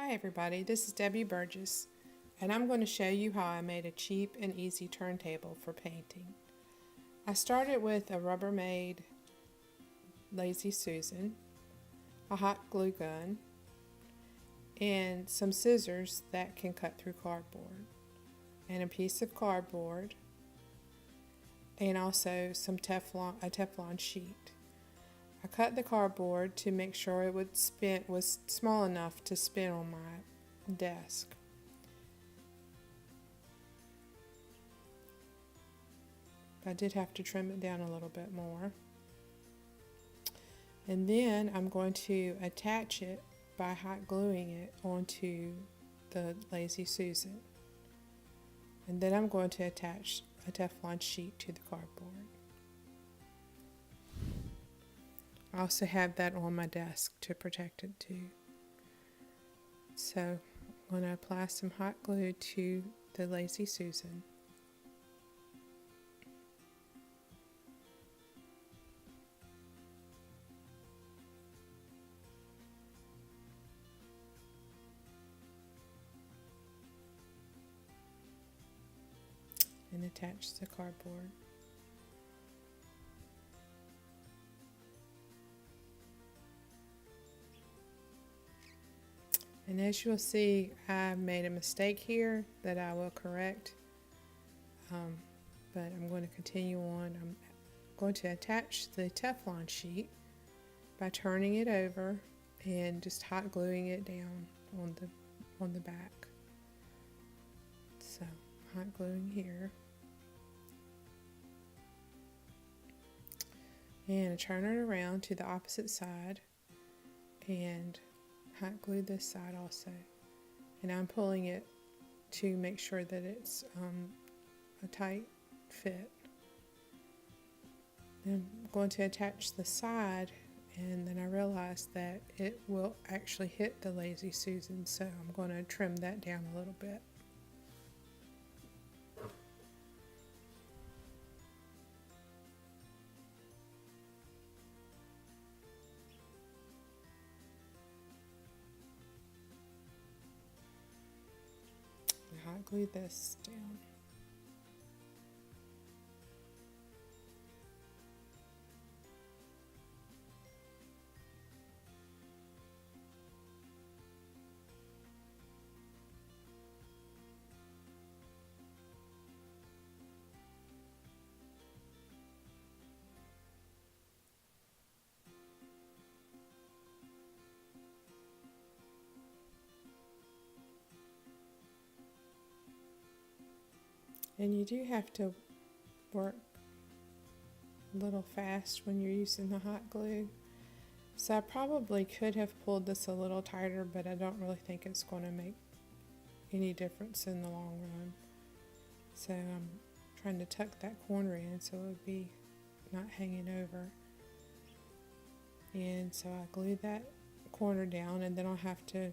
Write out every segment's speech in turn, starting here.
Hi everybody, this is Debbie Burgess, and I'm going to show you how I made a cheap and easy turntable for painting. I started with a Rubbermaid Lazy Susan, a hot glue gun, and some scissors that can cut through cardboard, and a piece of cardboard, and also a Teflon sheet. I cut the cardboard to make sure it was small enough to spin on my desk. I did have to trim it down a little bit more. And then I'm going to attach it by hot gluing it onto the Lazy Susan. And then I'm going to attach a Teflon sheet to the cardboard. I also have that on my desk to protect it too. So I'm going to apply some hot glue to the Lazy Susan. And attach the cardboard. And as you'll see, I made a mistake here that I will correct, but I'm going to continue on. I'm going to attach the Teflon sheet by turning it over and just hot gluing it down on the back. So hot gluing here, and I turn it around to the opposite side and hot glue this side also, and I'm pulling it to make sure that it's a tight fit. Then I'm going to attach the side, and then I realized that it will actually hit the Lazy Susan, so I'm going to trim that down a little bit. Hot glue this down. And you do have to work a little fast when you're using the hot glue. So I probably could have pulled this a little tighter, but I don't really think it's going to make any difference in the long run. So I'm trying to tuck that corner in so it would be not hanging over. And so I glue that corner down, and then I'll have to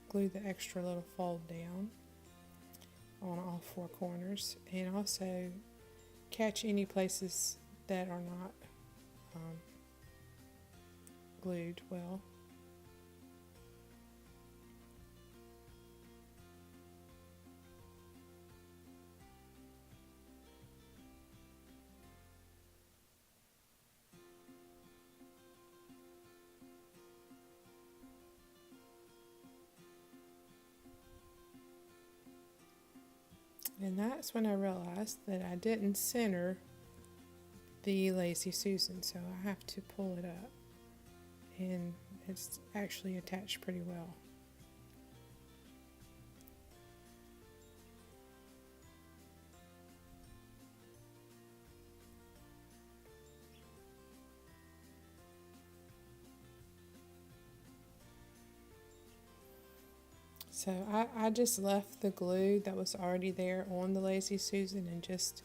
glue the extra little fold down on all four corners, and also catch any places that are not glued well. And that's when I realized that I didn't center the Lazy Susan, so I have to pull it up, and it's actually attached pretty well. So I just left the glue that was already there on the Lazy Susan and just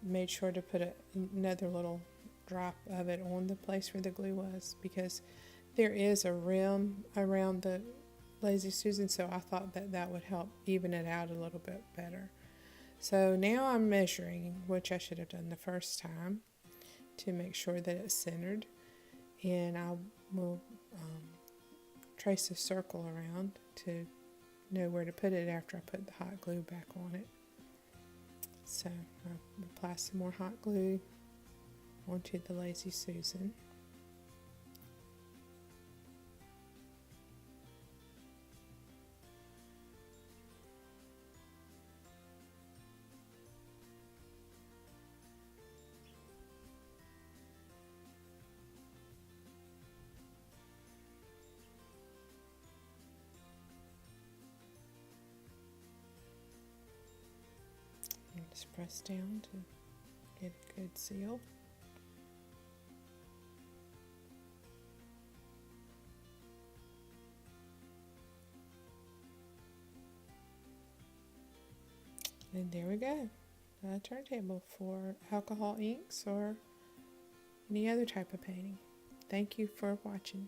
made sure to put another little drop of it on the place where the glue was, because there is a rim around the Lazy Susan, so I thought that that would help even it out a little bit better. So now I'm measuring, which I should have done the first time, to make sure that it's centered, and I will trace a circle around to know where to put it after I put the hot glue back on it. So I'll apply some more hot glue onto the Lazy Susan. And just press down to get a good seal. And there we go, a turntable for alcohol inks or any other type of painting. Thank you for watching.